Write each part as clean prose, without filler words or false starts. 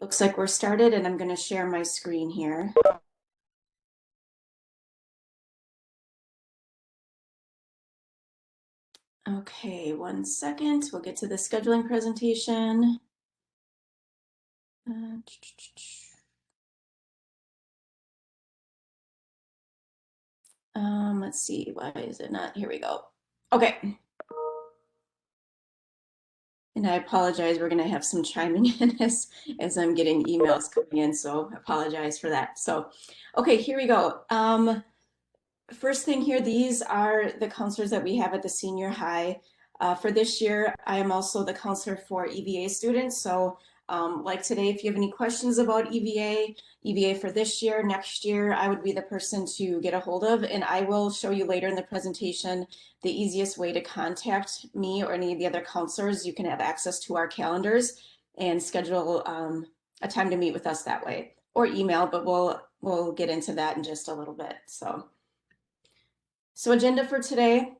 Looks like we're started, and I'm going to share my screen here. Okay, 1 second. We'll get to the scheduling presentation. Let's see, why is it not? Here we go. Okay. And I apologize, we're going to have some chiming in as I'm getting emails coming in, so I apologize for that. So, okay, here we go. First thing here, these are the counselors that we have at the senior high. For this year, I am also the counselor for EVA students. So like today, if you have any questions about EVA for this year, next year, I would be the person to get a hold of. And I will show you later in the presentation the easiest way to contact me or any of the other counselors. You can have access to our calendars and schedule a time to meet with us that way, or email, but we'll get into that in just a little bit. So agenda for today,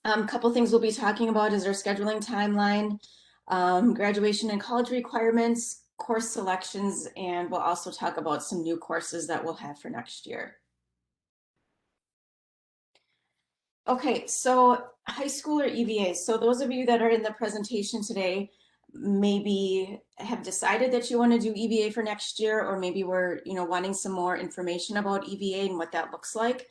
a couple things we'll be talking about is our scheduling timeline, graduation and college requirements, course selections, and we'll also talk about some new courses that we'll have for next year. Okay, so high school or EVA. So those of you that are in the presentation today maybe have decided that you want to do EVA for next year, or maybe we're wanting some more information about EVA and what that looks like.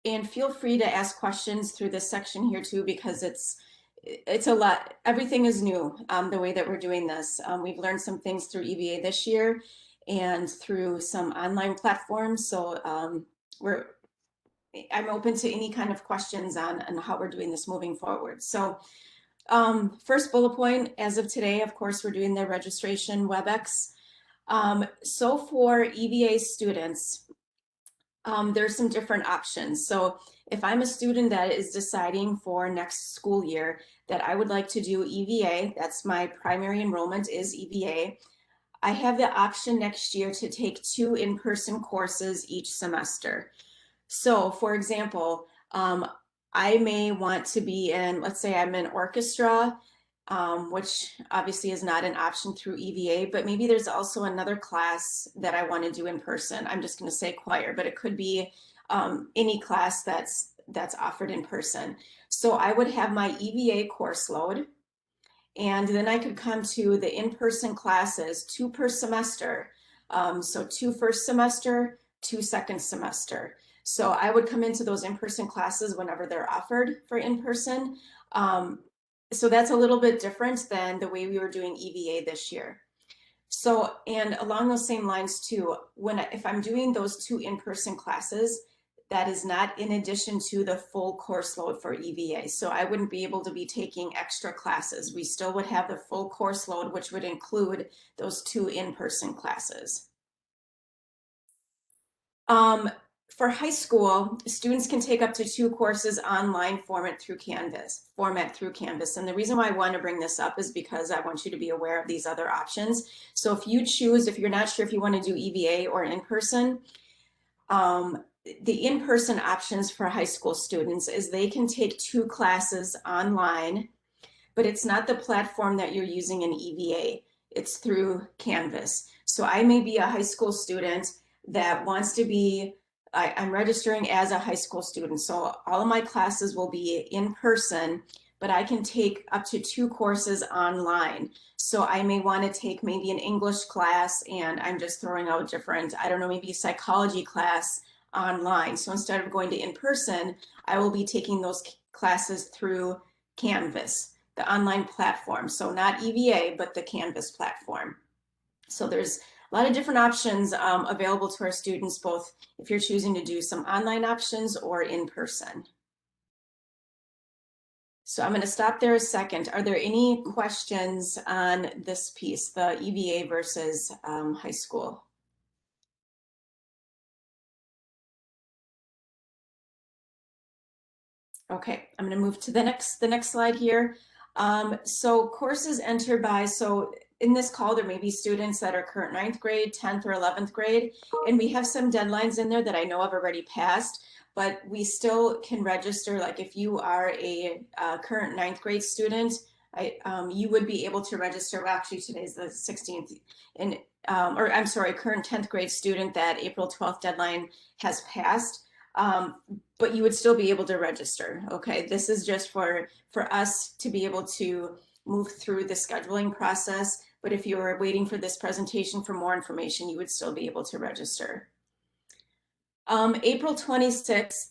And feel free to ask questions through this section here too, because it's a lot. Everything is new the way that we're doing this. We've learned some things through EVA this year and through some online platforms. So I'm open to any kind of questions on how we're doing this moving forward. So first bullet point, as of today, of course, we're doing the registration Webex. So for EVA students, there's some different options. So if I'm a student that is deciding for next school year that I would like to do EVA, that's my primary enrollment is EVA, I have the option next year to take 2 in-person courses each semester. So for example, I may want to be in, let's say I'm in orchestra, which obviously is not an option through EVA, but maybe there's also another class that I want to do in person. I'm just going to say choir, but it could be any class that's offered in person. So I would have my EVA course load, and then I could come to the in-person classes, 2 per semester. So 2 first semester, 2 second semester. So I would come into those in-person classes whenever they're offered for in-person. So that's a little bit different than the way we were doing EVA this year. So, and along those same lines too, if I'm doing those 2 in-person classes, that is not in addition to the full course load for EVA. So I wouldn't be able to be taking extra classes. We still would have the full course load, which would include those 2 in-person classes. For high school, students can take up to 2 courses online format through Canvas. And the reason why I want to bring this up is because I want you to be aware of these other options. So if you're not sure if you want to do EVA or in-person, the in-person options for high school students is they can take 2 classes online, but it's not the platform that you're using in EVA. It's through Canvas. So I may be a high school student that wants to be, I'm registering as a high school student. So all of my classes will be in person, but I can take up to 2 courses online. So I may want to take maybe an English class, and I'm just throwing out different, I don't know, maybe a psychology class online. So instead of going to in person, I will be taking those classes through Canvas, the online platform. So not EVA, but the Canvas platform. So there's a lot of different options available to our students, both if you're choosing to do some online options or in person. So I'm going to stop there a second. Are there any questions on this piece, the EVA versus high school? Okay, I'm going to move to the next slide here. So courses entered by, so in this call, there may be students that are current 9th grade, 10th or 11th grade, and we have some deadlines in there that I know have already passed, but we still can register. Like if you are a current 9th grade student, you would be able to register. Well, actually, today's the 16th, and or I'm sorry, current 10th grade student, that April 12th deadline has passed, but you would still be able to register. Okay, this is just for us to be able to move through the scheduling process. But if you were waiting for this presentation for more information, you would still be able to register. April 26th,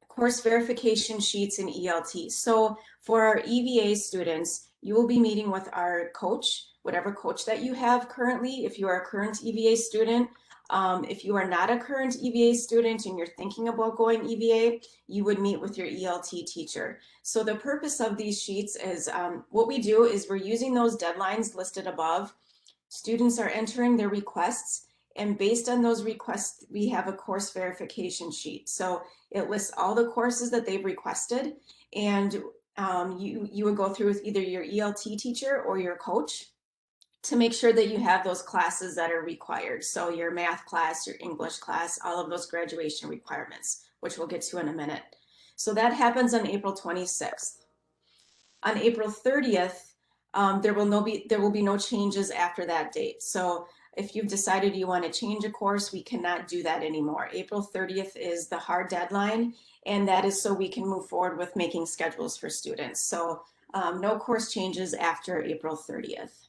course verification sheets in ELT. So for our EVA students, you will be meeting with our coach, whatever coach that you have currently, if you are a current EVA student. If you are not a current EVA student and you're thinking about going EVA, you would meet with your ELT teacher. So the purpose of these sheets is, what we do is we're using those deadlines listed above. Students are entering their requests, and based on those requests, we have a course verification sheet. So it lists all the courses that they've requested, and you would go through with either your ELT teacher or your coach to make sure that you have those classes that are required. So your math class, your English class, all of those graduation requirements, which we'll get to in a minute. So that happens on April 26th. On April 30th, there will be no changes after that date. So if you've decided you want to change a course, we cannot do that anymore. April 30th is the hard deadline, and that is so we can move forward with making schedules for students. So no course changes after April 30th.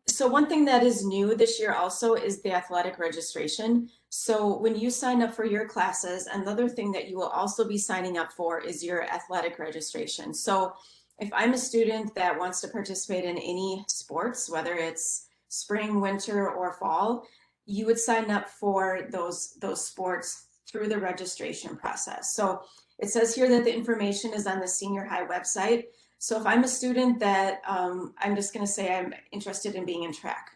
So one thing that is new this year also is the athletic registration. So when you sign up for your classes, another thing that you will also be signing up for is your athletic registration. So if I'm a student that wants to participate in any sports, whether it's spring, winter, or fall, you would sign up for those sports through the registration process. So it says here that the information is on the senior high website. So if I'm a student that I'm just going to say I'm interested in being in track,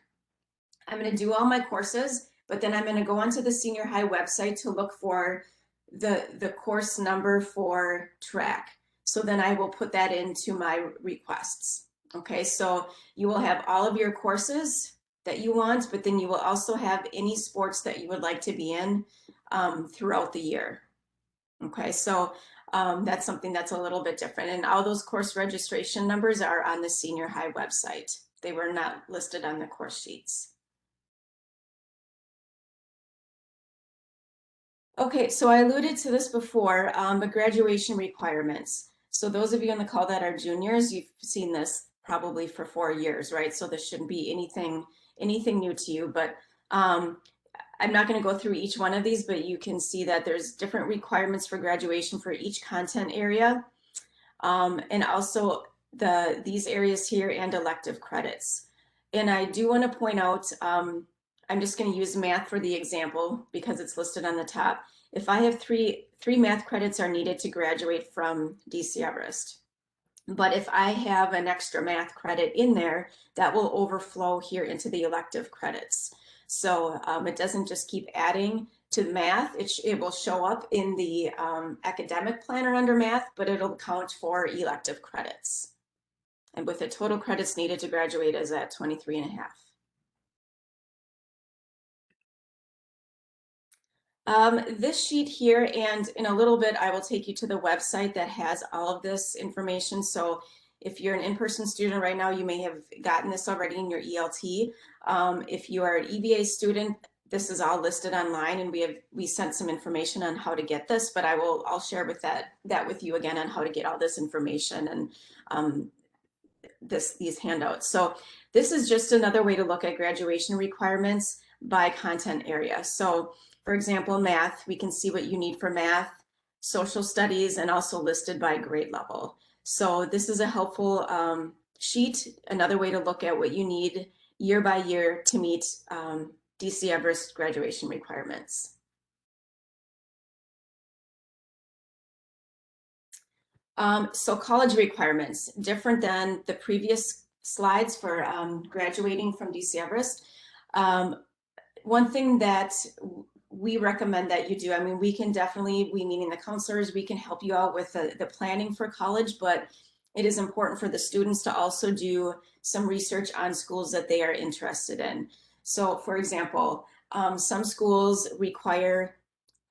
I'm going to do all my courses, but then I'm going to go onto the senior high website to look for the course number for track. So then I will put that into my requests. Okay, so you will have all of your courses that you want, but then you will also have any sports that you would like to be in throughout the year. Okay, so that's something that's a little bit different. And all those course registration numbers are on the senior high website. They were not listed on the course sheets. Okay, so I alluded to this before, but graduation requirements. So those of you on the call that are juniors, you've seen this probably for 4 years, right? So this shouldn't be anything new to you, but I'm not going to go through each one of these, but you can see that there's different requirements for graduation for each content area, and also these areas here and elective credits. And I do want to point out, I'm just going to use math for the example because it's listed on the top. If I have three math credits are needed to graduate from DC Everest, but if I have an extra math credit in there, that will overflow here into the elective credits. So it doesn't just keep adding to math. It will show up in the academic planner under math, but it'll count for elective credits. And with the total credits needed to graduate is at 23 and a half. This sheet here, and in a little bit, I will take you to the website that has all of this information. So if you're an in-person student right now, you may have gotten this already in your ELT. If you are an EVA student, this is all listed online, and we sent some information on how to get this, but I'll share with that with you again on how to get all this information and these handouts. So this is just another way to look at graduation requirements by content area. So for example, math, we can see what you need for math, social studies, and also listed by grade level. So this is a helpful sheet, another way to look at what you need year by year to meet DC Everest graduation requirements. So college requirements, different than the previous slides for graduating from DC Everest. One thing that we recommend that you do, I mean, we meaning the counselors, we can help you out with the planning for college, but it is important for the students to also do some research on schools that they are interested in. So for example, some schools require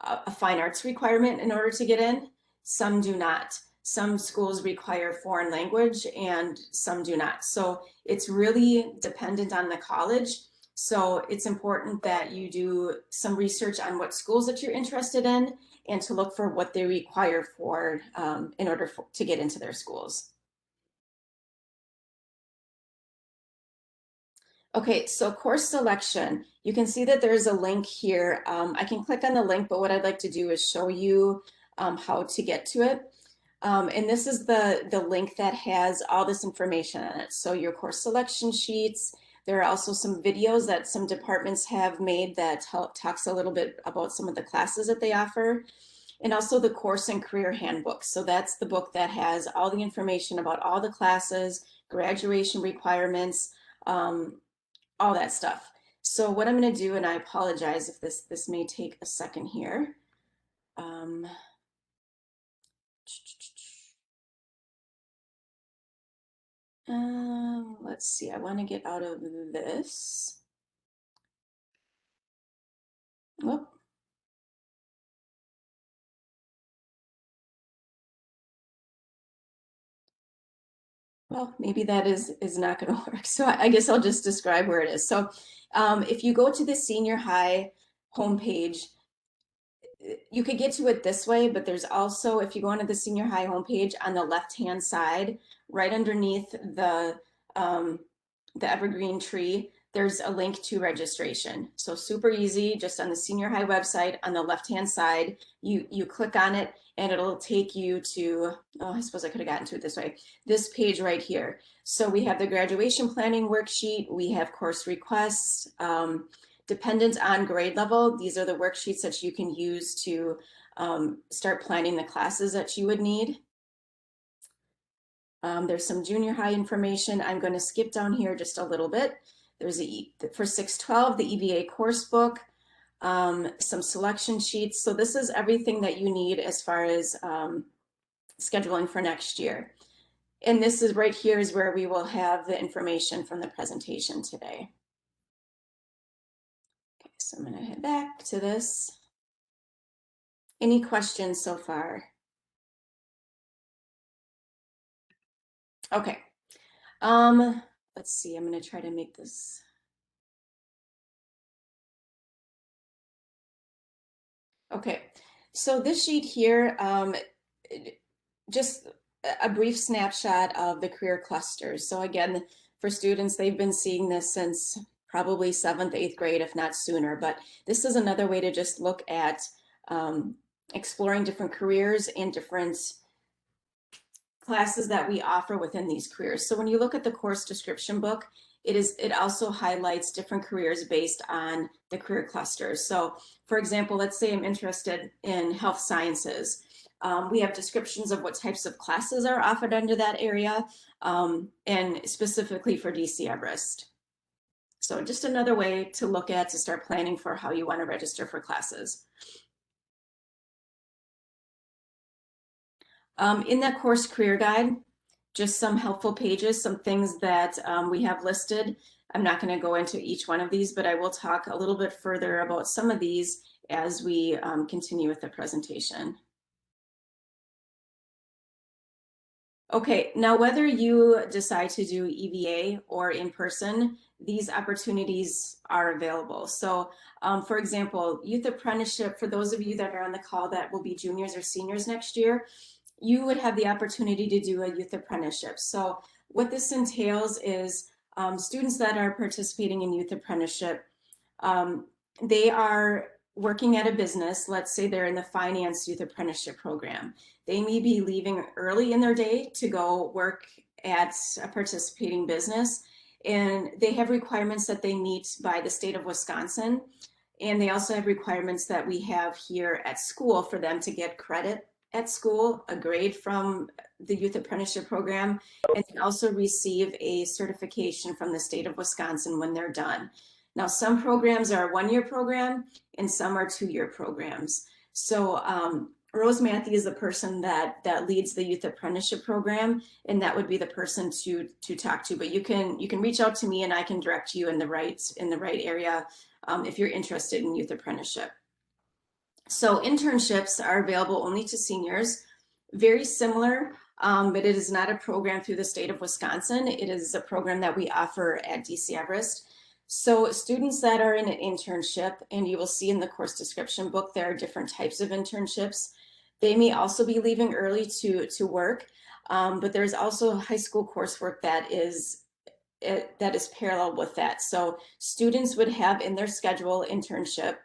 a fine arts requirement in order to get in, some do not. some schools require foreign language and some do not. So it's really dependent on the college. So it's important that you do some research on what schools that you're interested in and to look for what they require for in order to get into their schools. Okay, so course selection, you can see that there's a link here. I can click on the link, but what I'd like to do is show you how to get to it. And this is the link that has all this information on it. So your course selection sheets, there are also some videos that some departments have made that talks a little bit about some of the classes that they offer, and also the course and career handbook. So that's the book that has all the information about all the classes, graduation requirements, all that stuff. So what I'm going to do, and I apologize if this may take a second here. Let's see, I want to get out of this. Whoop. Well, maybe that is not going to work. So I guess I'll just describe where it is. So if you go to the senior high homepage, you could get to it this way, but there's also, if you go onto the senior high homepage on the left-hand side, right underneath the evergreen tree, there's a link to registration. So super easy, just on the senior high website on the left-hand side, you click on it and it'll take you to, oh, I suppose I could have gotten to it this way, this page right here. So we have the graduation planning worksheet, we have course requests, dependent on grade level, these are the worksheets that you can use to start planning the classes that you would need. There's some junior high information. I'm going to skip down here just a little bit. There's for 612, the EVA course book, some selection sheets. So this is everything that you need as far as scheduling for next year. And this is right here is where we will have the information from the presentation today. Okay, so I'm going to head back to this. Any questions so far? Okay. Let's see, I'm going to try to make this. Okay, so this sheet here, just a brief snapshot of the career clusters. So again, for students, they've been seeing this since probably 7th, 8th grade, if not sooner, but this is another way to just look at exploring different careers and different classes that we offer within these careers. So when you look at the course description book, it also highlights different careers based on the career clusters. So for example, let's say I'm interested in health sciences. We have descriptions of what types of classes are offered under that area, and specifically for DC Everest. So just another way to look at to start planning for how you want to register for classes. In that course career guide, just some helpful pages, some things that we have listed. I'm not going to go into each one of these, but I will talk a little bit further about some of these as we continue with the presentation. Okay, now whether you decide to do EVA or in person, these opportunities are available. So for example, youth apprenticeship, for those of you that are on the call that will be juniors or seniors next year, you would have the opportunity to do a youth apprenticeship. So what this entails is students that are participating in youth apprenticeship, they are working at a business. Let's say they're in the finance youth apprenticeship program. They may be leaving early in their day to go work at a participating business, and they have requirements that they meet by the state of Wisconsin. And they also have requirements that we have here at school for them to get credit at school, a grade from the youth apprenticeship program, and then also receive a certification from the state of Wisconsin when they're done. Now, some programs are a one-year program and some are two-year programs. So Rose Matthew is the person that leads the youth apprenticeship program, and that would be the person to talk to. But you can reach out to me and I can direct you in the right area if you're interested in youth apprenticeship. So internships are available only to seniors. Very similar, but it is not a program through the state of Wisconsin. It is a program that we offer at DC Everest. So students that are in an internship, and you will see in the course description book, there are different types of internships. They may also be leaving early to work, but there's also high school coursework that is parallel with that. So students would have in their schedule internship.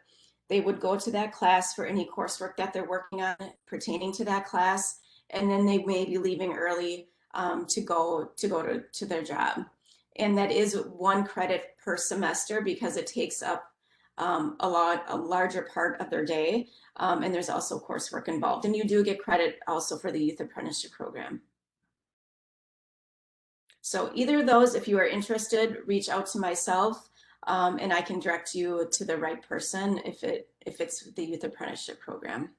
They would go to that class for any coursework that they're working on pertaining to that class, and then they may be leaving early to go to their job. And that is 1 credit per semester because it takes up a larger part of their day. And there's also coursework involved. And you do get credit also for the youth apprenticeship program. So either of those, if you are interested, reach out to myself and I can direct you to the right person if it's the youth apprenticeship program.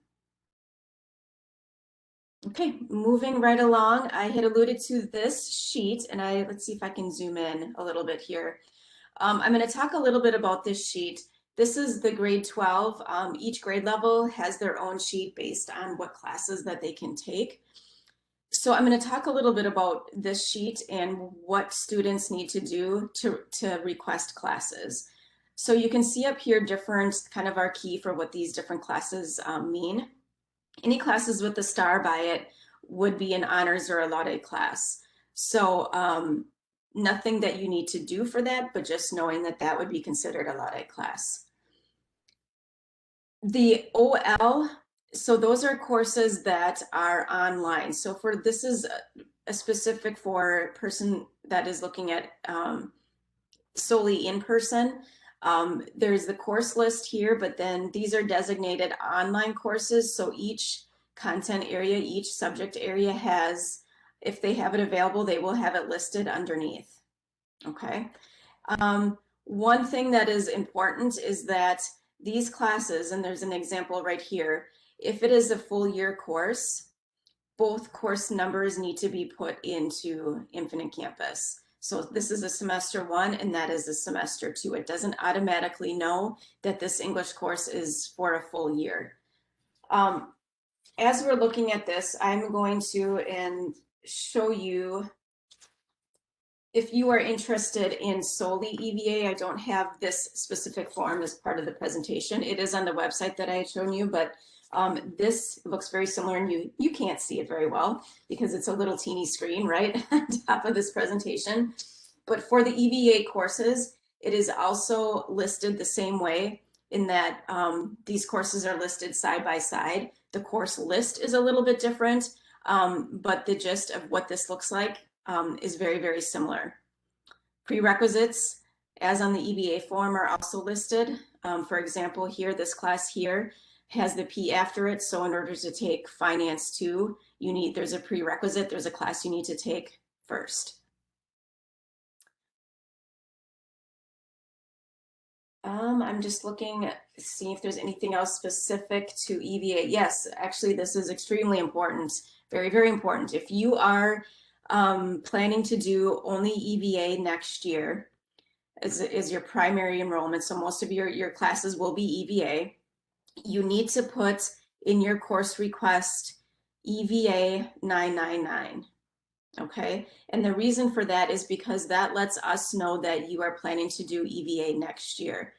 Okay, moving right along, I had alluded to this sheet, and let's see if I can zoom in a little bit here. I'm going to talk a little bit about this sheet. This is the grade 12. Each grade level has their own sheet based on what classes that they can take. So I'm going to talk a little bit about this sheet and what students need to do to request classes. So you can see up here different kind of our key for what these different classes mean. Any classes with the star by it would be an honors or a laudate class. So nothing that you need to do for that, but just knowing that that would be considered a laudate class. The OL, so those are courses that are online. So this is a specific for a person that is looking at solely in person. There's the course list here, but then these are designated online courses. So each content area, each subject area has, if they have it available, they will have it listed underneath. Okay. One thing that is important is that these classes, and there's an example right here, if it is a full year course, both course numbers need to be put into Infinite Campus. So this is a semester 1 and that is a semester 2. It doesn't automatically know that this English course is for a full year. As we're looking at this, I'm going to show you, if you are interested in solely EVA, I don't have this specific form as part of the presentation. It is on the website that I had shown you, but this looks very similar, and you can't see it very well because it's a little teeny screen right on top of this presentation. But for the EVA courses, it is also listed the same way in that these courses are listed side by side. The course list is a little bit different, but the gist of what this looks like is very, very similar. Prerequisites, as on the EVA form, are also listed. For example, here, this class here has the P after it. So in order to take Finance 2, there's a prerequisite, there's a class you need to take first. I'm just looking, see if there's anything else specific to EVA. Yes, actually, this is extremely important, very, very important. If you are planning to do only EVA next year is your primary enrollment, so most of your classes will be EVA, you need to put in your course request EVA 999. Okay, and the reason for that is because that lets us know that you are planning to do EVA next year.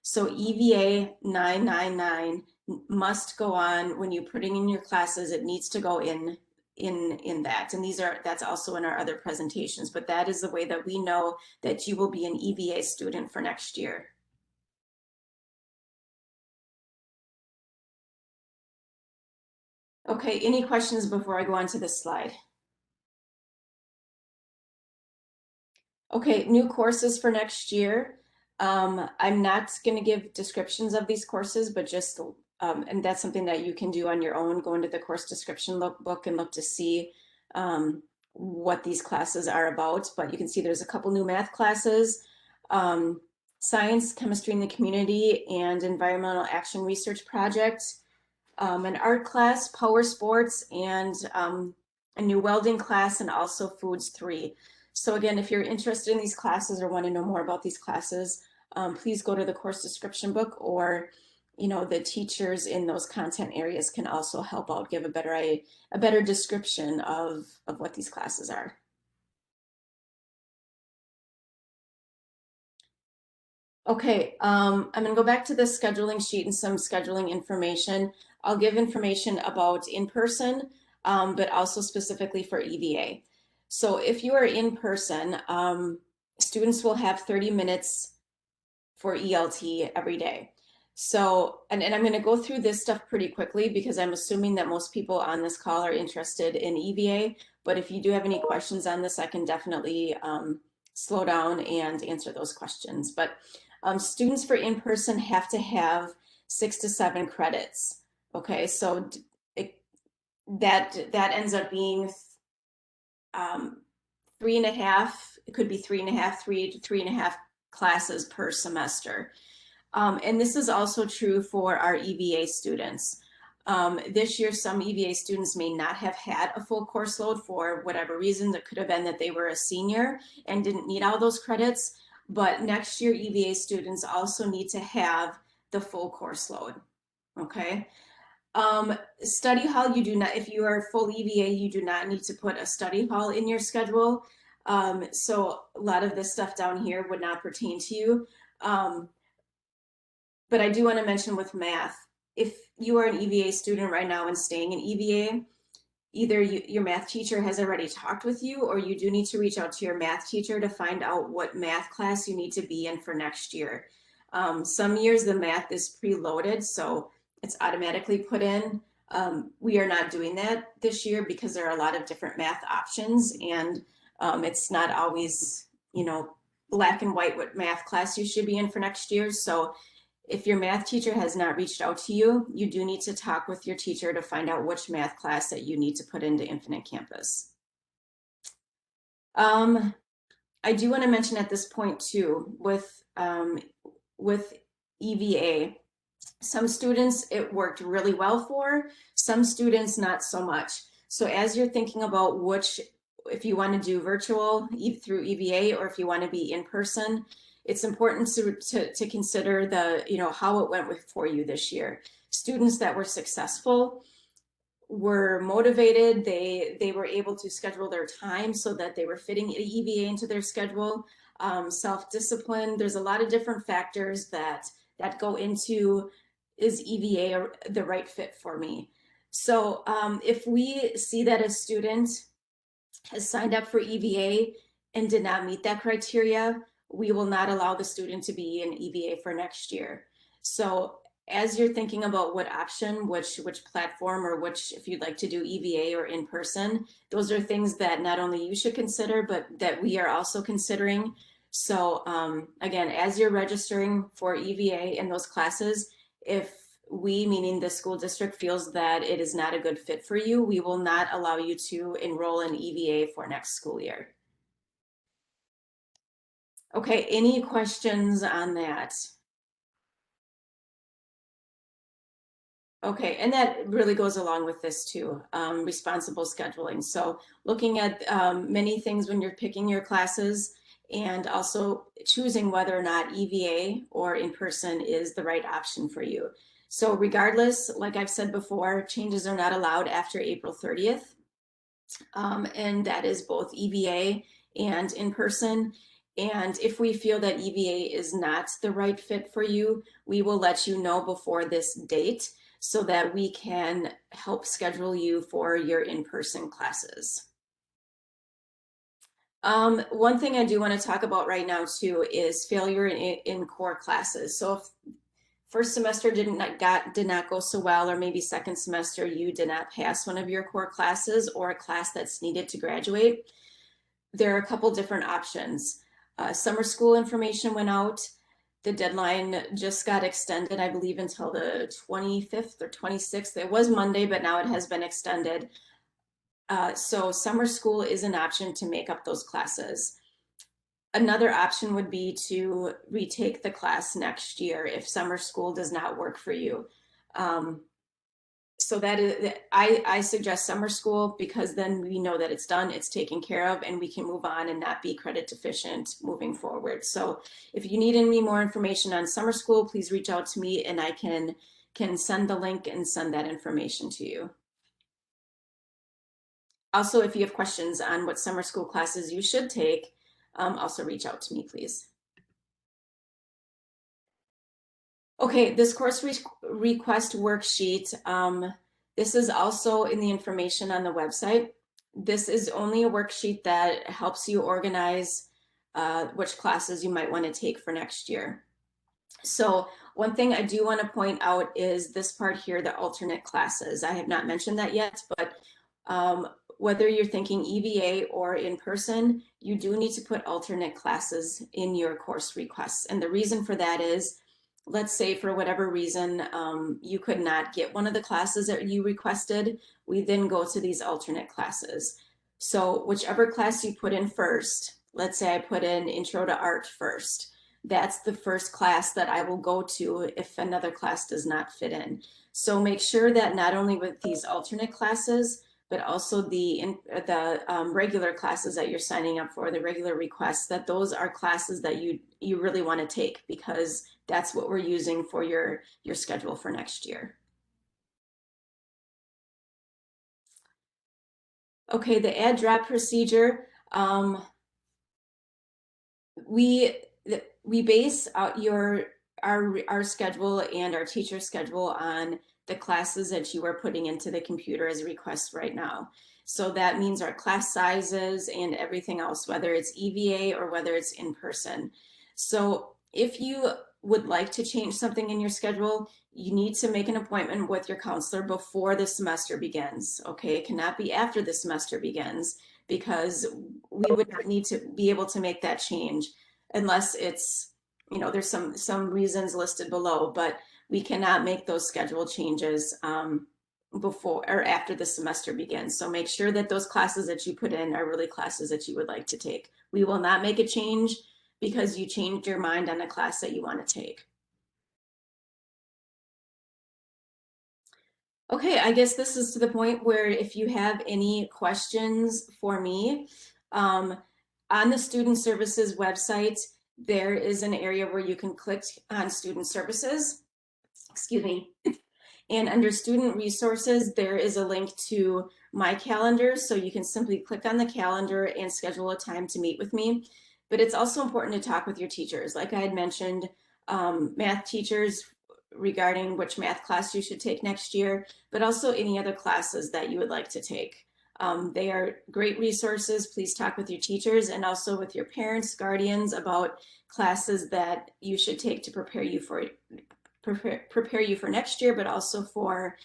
So EVA 999 must go on when you're putting in your classes. It needs to go in that, and that's also in our other presentations, but that is the way that we know that you will be an EVA student for next year. Okay, any questions before I go on to this slide? Okay, new courses for next year. I'm not going to give descriptions of these courses, but just, and that's something that you can do on your own, go into the course description book and look to see what these classes are about. But you can see there's a couple new math classes, science, chemistry in the community, and environmental action research project, an art class, power sports, and a new welding class, and also foods 3. So again, if you're interested in these classes or want to know more about these classes, please go to the course description book or the teachers in those content areas can also help out, give a better description of what these classes are. Okay, I'm gonna go back to the scheduling sheet and some scheduling information. I'll give information about in-person, but also specifically for EVA. So if you are in person, students will have 30 minutes for ELT every day. So, and I'm going to go through this stuff pretty quickly because I'm assuming that most people on this call are interested in EVA. But if you do have any questions on this, I can definitely slow down and answer those questions. But students for in-person have to have 6 to 7 credits. Okay, so that ends up being 3.5. It could be 3.5, 3 to 3.5 classes per semester. And this is also true for our EVA students. This year, some EVA students may not have had a full course load for whatever reason. That could have been that they were a senior and didn't need all those credits. But next year, EVA students also need to have the full course load. Okay. Study hall, you do not, if you are full EVA, you do not need to put a study hall in your schedule. So a lot of this stuff down here would not pertain to you. But I do want to mention with math, if you are an EVA student right now and staying in EVA, either your math teacher has already talked with you, or you do need to reach out to your math teacher to find out what math class you need to be in for next year. Some years the math is preloaded, so it's automatically put in. We are not doing that this year because there are a lot of different math options, and it's not always, black and white what math class you should be in for next year. So if your math teacher has not reached out to you, you do need to talk with your teacher to find out which math class that you need to put into Infinite Campus. I do want to mention at this point too, with EVA, some students it worked really well for, some students not so much. So as you're thinking about if you want to do virtual through EVA or if you want to be in person, it's important to consider how it went for you this year. Students that were successful were motivated. They were able to schedule their time so that they were fitting EVA into their schedule. Self-discipline. There's a lot of different factors that go into, is EVA the right fit for me? So if we see that a student has signed up for EVA and did not meet that criteria, we will not allow the student to be in EVA for next year. So as you're thinking about what option, which platform, or if you'd like to do EVA or in person, those are things that not only you should consider, but that we are also considering. So again, as you're registering for EVA in those classes, if we, meaning the school district, feels that it is not a good fit for you, we will not allow you to enroll in EVA for next school year. Okay, any questions on that? Okay, and that really goes along with this too, responsible scheduling. So looking at many things when you're picking your classes, and also choosing whether or not EVA or in person is the right option for you. So regardless, like I've said before, changes are not allowed after April 30th. And that is both EVA and in person. And if we feel that EVA is not the right fit for you, we will let you know before this date so that we can help schedule you for your in-person classes. One thing I do want to talk about right now too is failure in core classes. So if first semester did not go so well, or maybe second semester you did not pass one of your core classes or a class that's needed to graduate, there are a couple different options. Summer school information went out. The deadline just got extended, I believe, until the 25th or 26th. It was Monday, but now it has been extended. So summer school is an option to make up those classes. Another option would be to retake the class next year if summer school does not work for you. So that is, I suggest summer school because then we know that it's done, it's taken care of, and we can move on and not be credit deficient moving forward. So if you need any more information on summer school, please reach out to me and I can send the link and send that information to you. Also, if you have questions on what summer school classes you should take, also reach out to me, please. Okay, this course request worksheet, this is also in the information on the website. This is only a worksheet that helps you organize which classes you might want to take for next year. So one thing I do want to point out is this part here, the alternate classes. I have not mentioned that yet, but whether you're thinking EVA or in person, you do need to put alternate classes in your course requests. And the reason for that is, let's say for whatever reason, you could not get one of the classes that you requested, we then go to these alternate classes. So whichever class you put in first, let's say I put in Intro to Art first, that's the first class that I will go to if another class does not fit in. So make sure that not only with these alternate classes, but also the regular classes that you're signing up for, the regular requests, that those are classes that you really want to take, because that's what we're using for your schedule for next year. Okay, the add drop procedure. We base out our schedule and our teacher schedule on the classes that you are putting into the computer as requests right now. So that means our class sizes and everything else, whether it's EVA or whether it's in person. So if you would like to change something in your schedule, you need to make an appointment with your counselor before the semester begins. Okay, it cannot be after the semester begins, because we would not need to be able to make that change unless it's, there's some reasons listed below, but we cannot make those schedule changes before or after the semester begins. So make sure that those classes that you put in are really classes that you would like to take. We will not make a change because you changed your mind on a class that you want to take. Okay, I guess this is to the point where if you have any questions for me, on the Student Services website, there is an area where you can click on Student Services, excuse me, and under Student Resources, there is a link to my calendar, so you can simply click on the calendar and schedule a time to meet with me. But it's also important to talk with your teachers. Like I had mentioned, math teachers regarding which math class you should take next year, but also any other classes that you would like to take. They are great resources. Please talk with your teachers and also with your parents, guardians about classes that you should take to prepare you for next year, but also for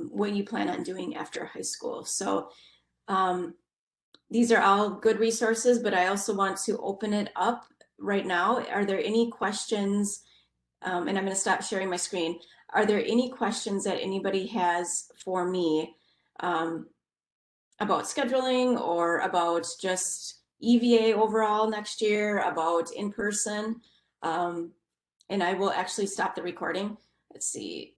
what you plan on doing after high school. So these are all good resources, but I also want to open it up right now. Are there any questions? And I'm going to stop sharing my screen. Are there any questions that anybody has for me about scheduling or about just EVA overall next year, about in person? And I will actually stop the recording. Let's see.